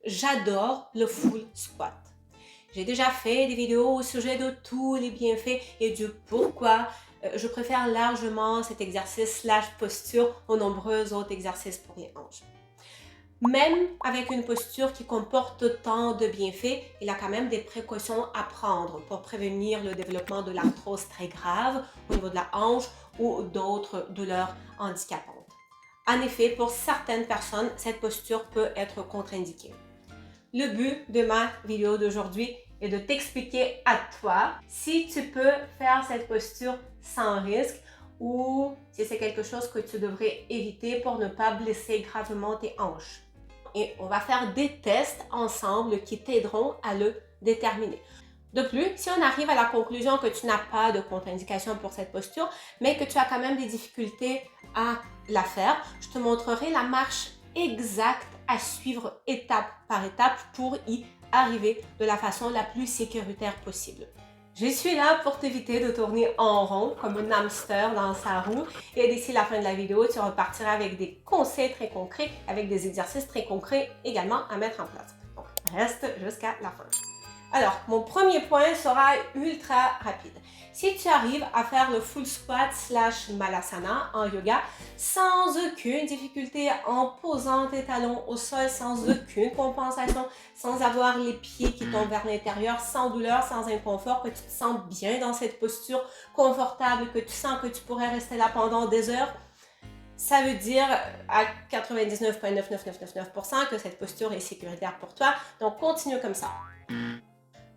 j'adore le full squat. J'ai déjà fait des vidéos au sujet de tous les bienfaits et du pourquoi je préfère largement cet exercice slash posture aux nombreux autres exercices pour les hanches. Même avec une posture qui comporte autant de bienfaits, il y a quand même des précautions à prendre pour prévenir le développement de l'arthrose très grave au niveau de la hanche ou d'autres douleurs handicapantes. En effet, pour certaines personnes, cette posture peut être contre-indiquée. Le but de ma vidéo d'aujourd'hui est de t'expliquer à toi si tu peux faire cette posture sans risque ou si c'est quelque chose que tu devrais éviter pour ne pas blesser gravement tes hanches. Et on va faire des tests ensemble qui t'aideront à le déterminer. De plus, si on arrive à la conclusion que tu n'as pas de contre-indication pour cette posture, mais que tu as quand même des difficultés à la faire, je te montrerai la marche exacte à suivre étape par étape pour y arriver de la façon la plus sécuritaire possible. Je suis là pour t'éviter de tourner en rond comme un hamster dans sa roue et d'ici la fin de la vidéo, tu repartiras avec des conseils très concrets, avec des exercices très concrets également à mettre en place. Donc, reste jusqu'à la fin. Alors, mon premier point sera ultra rapide. Si tu arrives à faire le full squat slash malasana en yoga sans aucune difficulté en posant tes talons au sol, sans aucune compensation, sans avoir les pieds qui tombent vers l'intérieur, sans douleur, sans inconfort, que tu te sens bien dans cette posture confortable, que tu sens que tu pourrais rester là pendant des heures, ça veut dire à 99,99999% que cette posture est sécuritaire pour toi. Donc, continue comme ça.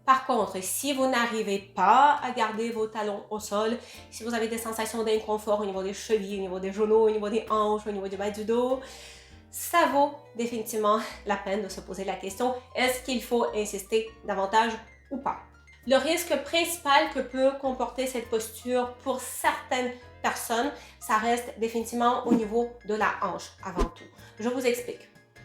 Par contre, si vous n'arrivez pas à garder vos talons au sol, si vous avez des sensations d'inconfort au niveau des chevilles, au niveau des genoux, au niveau des hanches, au niveau du bas du dos, ça vaut définitivement la peine de se poser la question, est-ce qu'il faut insister davantage ou pas? Le risque principal que peut comporter cette posture pour certaines personnes, ça reste définitivement au niveau de la hanche avant tout. Je vous explique.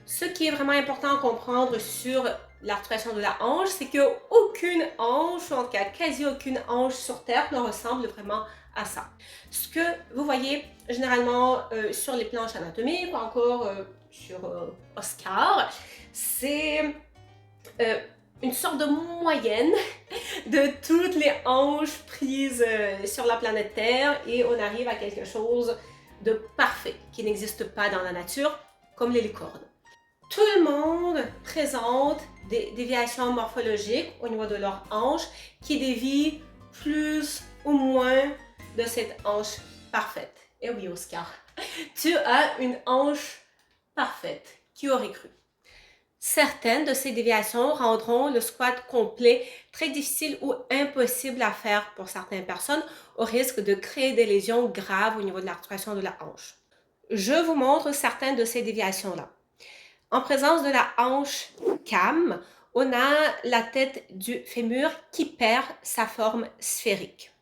Ce qui est vraiment important à comprendre sur l'articulation de la hanche, c'est qu'aucune hanche, ou en tout cas quasi aucune hanche sur Terre ne ressemble vraiment à ça. Ce que vous voyez généralement sur les planches anatomiques ou encore sur Oscar, c'est une sorte de moyenne de toutes les hanches prises sur la planète Terre et on arrive à quelque chose de parfait qui n'existe pas dans la nature, comme les licornes. Tout le monde présente des déviations morphologiques au niveau de leur hanche qui dévient plus ou moins de cette hanche parfaite. Et oui, Oscar, tu as une hanche parfaite. Qui aurait cru? Certaines de ces déviations rendront le squat complet très difficile ou impossible à faire pour certaines personnes au risque de créer des lésions graves au niveau de l'articulation de la hanche. Je vous montre certaines de ces déviations-là. En présence de la hanche cam, on a la tête du fémur qui perd sa forme sphérique.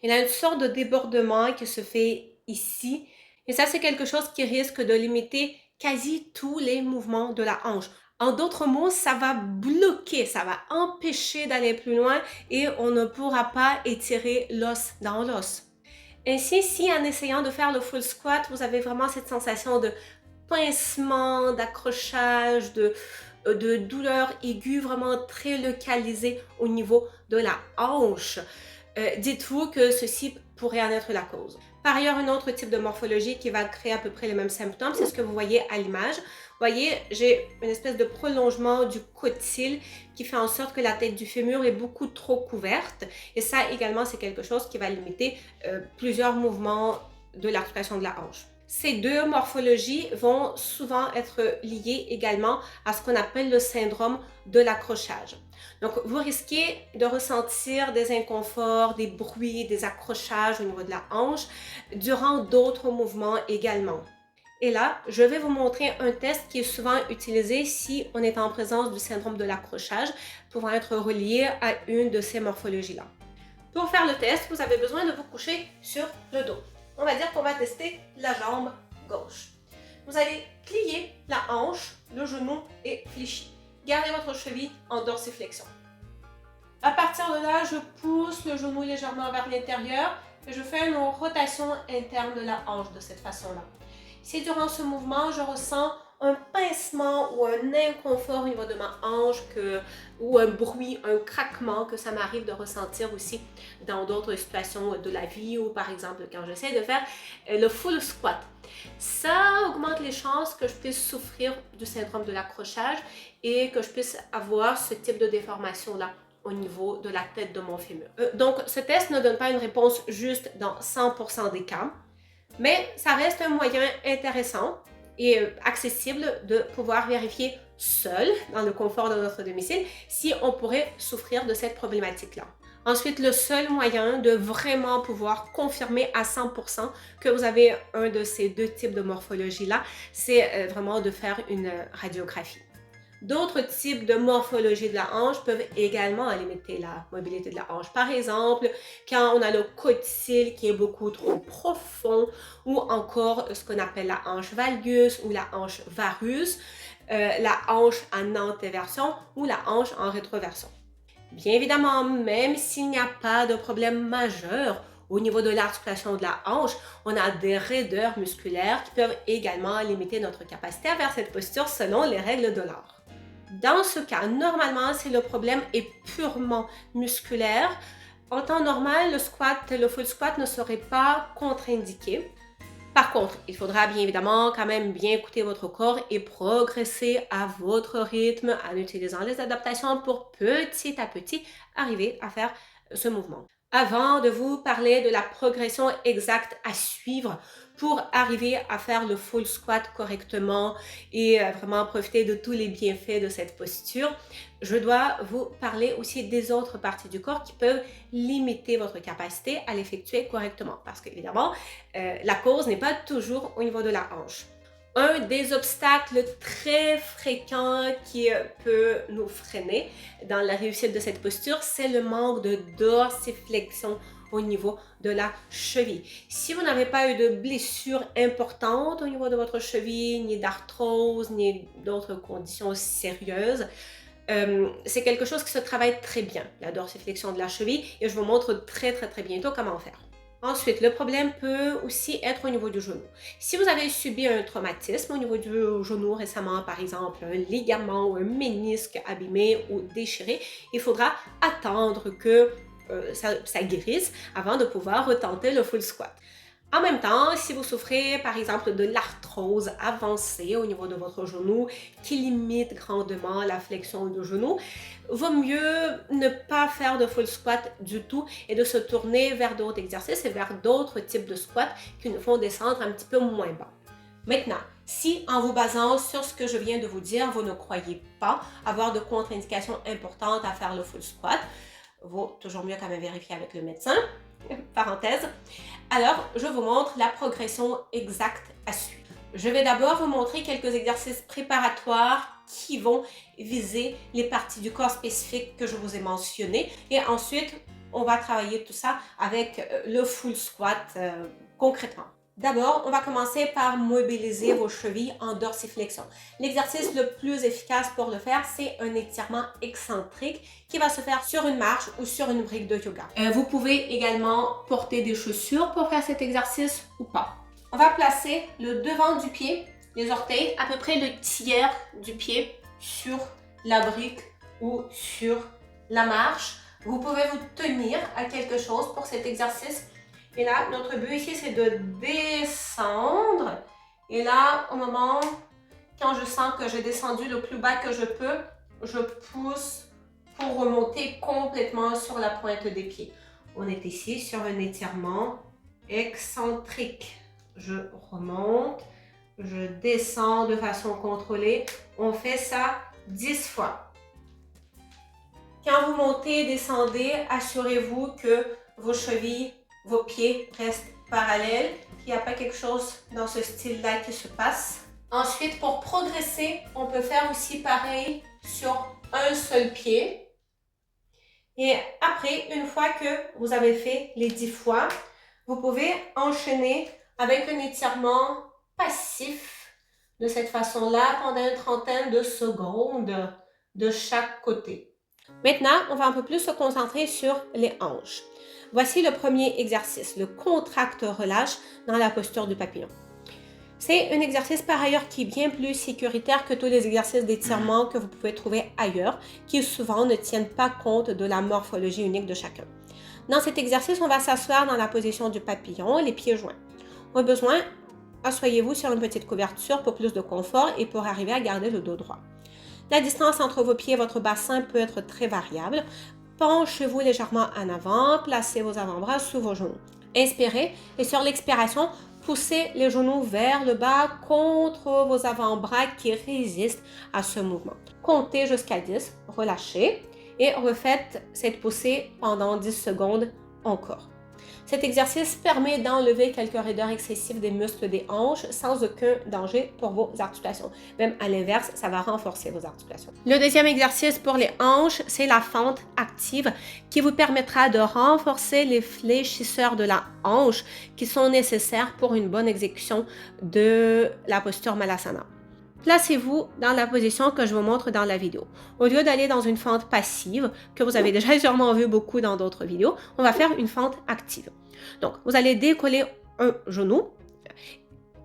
Il y a une sorte de débordement qui se fait ici. Et ça, c'est quelque chose qui risque de limiter quasi tous les mouvements de la hanche. En d'autres mots, ça va bloquer, ça va empêcher d'aller plus loin et on ne pourra pas étirer l'os dans l'os. Ainsi, si en essayant de faire le full squat, vous avez vraiment cette sensation de pincement, d'accrochage, de douleur aiguë vraiment très localisée au niveau de la hanche, dites-vous que ceci pourrait en être la cause. Par ailleurs, un autre type de morphologie qui va créer à peu près les mêmes symptômes, c'est ce que vous voyez à l'image. Vous voyez, j'ai une espèce de prolongement du cotyle qui fait en sorte que la tête du fémur est beaucoup trop couverte. Et ça également, c'est quelque chose qui va limiter plusieurs mouvements de l'articulation de la hanche. Ces deux morphologies vont souvent être liées également à ce qu'on appelle le syndrome de l'accrochage. Donc, vous risquez de ressentir des inconforts, des bruits, des accrochages au niveau de la hanche durant d'autres mouvements également. Et là, je vais vous montrer un test qui est souvent utilisé si on est en présence du syndrome de l'accrochage, pouvant être relié à une de ces morphologies-là. Pour faire le test, vous avez besoin de vous coucher sur le dos. On va dire qu'on va tester la jambe gauche. Vous allez plier la hanche, le genou est fléchi. Gardez votre cheville en dorsiflexion. À partir de là, je pousse le genou légèrement vers l'intérieur et je fais une rotation interne de la hanche de cette façon-là. Si durant ce mouvement, je ressens un pincement ou un inconfort au niveau de ma hanche ou un bruit, un craquement que ça m'arrive de ressentir aussi dans d'autres situations de la vie ou par exemple quand j'essaie de faire le full squat. Ça augmente les chances que je puisse souffrir du syndrome de l'accrochage et que je puisse avoir ce type de déformation-là au niveau de la tête de mon fémur. Donc, ce test ne donne pas une réponse juste dans 100% des cas, mais ça reste un moyen intéressant et accessible de pouvoir vérifier seul, dans le confort de notre domicile, si on pourrait souffrir de cette problématique-là. Ensuite, le seul moyen de vraiment pouvoir confirmer à 100% que vous avez un de ces deux types de morphologie-là, c'est vraiment de faire une radiographie. D'autres types de morphologie de la hanche peuvent également limiter la mobilité de la hanche. Par exemple, quand on a le codicile qui est beaucoup trop profond ou encore ce qu'on appelle la hanche valgus ou la hanche varus, la hanche en antéversion ou la hanche en rétroversion. Bien évidemment, même s'il n'y a pas de problème majeur au niveau de l'articulation de la hanche, on a des raideurs musculaires qui peuvent également limiter notre capacité à faire cette posture selon les règles de l'art. Dans ce cas, normalement, si le problème est purement musculaire, en temps normal, le full squat ne serait pas contre-indiqué. Par contre, il faudra bien évidemment quand même bien écouter votre corps et progresser à votre rythme en utilisant les adaptations pour petit à petit arriver à faire ce mouvement. Avant de vous parler de la progression exacte à suivre pour arriver à faire le full squat correctement et vraiment profiter de tous les bienfaits de cette posture, je dois vous parler aussi des autres parties du corps qui peuvent limiter votre capacité à l'effectuer correctement. Parce qu'évidemment, la cause n'est pas toujours au niveau de la hanche. Un des obstacles très fréquents qui peut nous freiner dans la réussite de cette posture, c'est le manque de dorsiflexion au niveau de la cheville. Si vous n'avez pas eu de blessure importante au niveau de votre cheville, ni d'arthrose, ni d'autres conditions sérieuses, c'est quelque chose qui se travaille très bien, la dorsiflexion de la cheville, et je vous montre très bientôt comment faire. Ensuite, le problème peut aussi être au niveau du genou. Si vous avez subi un traumatisme au niveau du genou récemment, par exemple un ligament ou un ménisque abîmé ou déchiré, il faudra attendre que ça guérisse avant de pouvoir retenter le full squat. En même temps, si vous souffrez par exemple de l'arthrose avancée au niveau de votre genou qui limite grandement la flexion du genou, vaut mieux ne pas faire de full squat du tout et de se tourner vers d'autres exercices et vers d'autres types de squats qui nous font descendre un petit peu moins bas. Maintenant, si en vous basant sur ce que je viens de vous dire, vous ne croyez pas avoir de contre-indications importantes à faire le full squat, vaut toujours mieux quand même vérifier avec le médecin. Parenthèse. Alors, je vous montre la progression exacte à suivre. Je vais d'abord vous montrer quelques exercices préparatoires qui vont viser les parties du corps spécifiques que je vous ai mentionnées. Et ensuite, on va travailler tout ça avec le full squat concrètement. D'abord, on va commencer par mobiliser vos chevilles en dorsiflexion. L'exercice le plus efficace pour le faire, c'est un étirement excentrique qui va se faire sur une marche ou sur une brique de yoga. Vous pouvez également porter des chaussures pour faire cet exercice ou pas. On va placer le devant du pied, les orteils, à peu près le tiers du pied sur la brique ou sur la marche. Vous pouvez vous tenir à quelque chose pour cet exercice. Et là, notre but ici, c'est de descendre. Et là, au moment, quand je sens que j'ai descendu le plus bas que je peux, je pousse pour remonter complètement sur la pointe des pieds. On est ici sur un étirement excentrique. Je remonte, je descends de façon contrôlée. On fait ça 10 fois. Quand vous montez et descendez, assurez-vous que vos chevilles, vos pieds restent parallèles, qu'il n'y a pas quelque chose dans ce style-là qui se passe. Ensuite, pour progresser, on peut faire aussi pareil sur un seul pied. Et après, une fois que vous avez fait les 10 fois, vous pouvez enchaîner avec un étirement passif de cette façon-là pendant une trentaine de secondes de chaque côté. Maintenant, on va un peu plus se concentrer sur les hanches. Voici le premier exercice, le contracte-relâche dans la posture du papillon. C'est un exercice par ailleurs qui est bien plus sécuritaire que tous les exercices d'étirement que vous pouvez trouver ailleurs, qui souvent ne tiennent pas compte de la morphologie unique de chacun. Dans cet exercice, on va s'asseoir dans la position du papillon, les pieds joints. Au besoin, asseyez-vous sur une petite couverture pour plus de confort et pour arriver à garder le dos droit. La distance entre vos pieds et votre bassin peut être très variable. Penchez-vous légèrement en avant, placez vos avant-bras sous vos genoux. Inspirez et sur l'expiration, poussez les genoux vers le bas contre vos avant-bras qui résistent à ce mouvement. Comptez jusqu'à 10, relâchez et refaites cette poussée pendant 10 secondes encore. Cet exercice permet d'enlever quelques raideurs excessives des muscles des hanches sans aucun danger pour vos articulations. Même à l'inverse, ça va renforcer vos articulations. Le deuxième exercice pour les hanches, c'est la fente active qui vous permettra de renforcer les fléchisseurs de la hanche qui sont nécessaires pour une bonne exécution de la posture Malasana. Placez-vous dans la position que je vous montre dans la vidéo. Au lieu d'aller dans une fente passive, que vous avez déjà sûrement vu beaucoup dans d'autres vidéos, on va faire une fente active. Donc, vous allez décoller un genou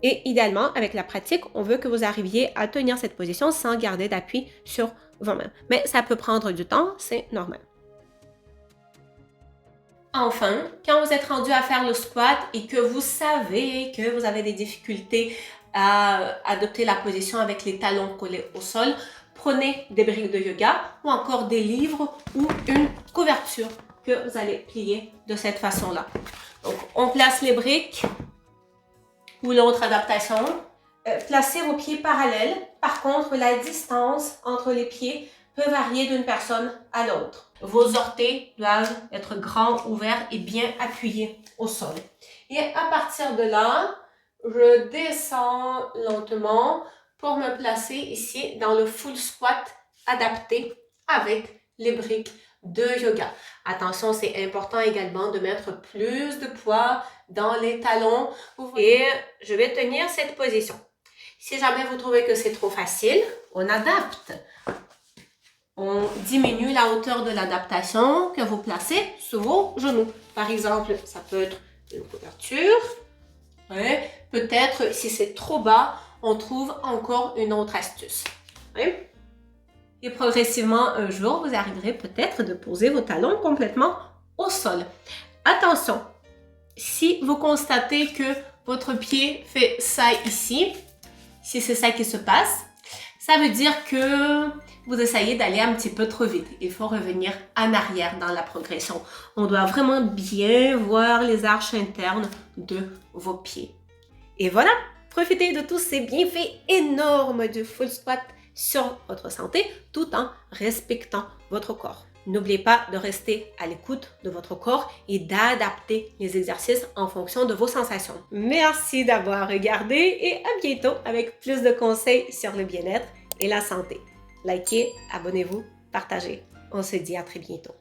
et idéalement, avec la pratique, on veut que vous arriviez à tenir cette position sans garder d'appui sur vos mains. Mais ça peut prendre du temps, c'est normal. Enfin, quand vous êtes rendu à faire le squat et que vous savez que vous avez des difficultés à adopter la position avec les talons collés au sol, prenez des briques de yoga ou encore des livres ou une couverture que vous allez plier de cette façon-là. Donc, on place les briques ou l'autre adaptation. Placez vos pieds parallèles. Par contre, la distance entre les pieds peut varier d'une personne à l'autre. Vos orteils doivent être grands, ouverts et bien appuyés au sol. Et à partir de là, je descends lentement pour me placer ici dans le full squat adapté avec les briques de yoga. Attention, c'est important également de mettre plus de poids dans les talons. Et je vais tenir cette position. Si jamais vous trouvez que c'est trop facile, on adapte. On diminue la hauteur de l'adaptation que vous placez sous vos genoux. Par exemple, ça peut être une couverture. Ouais. Peut-être, si c'est trop bas, on trouve encore une autre astuce. Ouais. Et progressivement, un jour, vous arriverez peut-être de poser vos talons complètement au sol. Attention, si vous constatez que votre pied fait ça ici, si c'est ça qui se passe, ça veut dire que vous essayez d'aller un petit peu trop vite. Il faut revenir en arrière dans la progression. On doit vraiment bien voir les arches internes de vos pieds. Et voilà, profitez de tous ces bienfaits énormes du full squat sur votre santé tout en respectant votre corps. N'oubliez pas de rester à l'écoute de votre corps et d'adapter les exercices en fonction de vos sensations. Merci d'avoir regardé et à bientôt avec plus de conseils sur le bien-être et la santé. Likez, abonnez-vous, partagez. On se dit à très bientôt.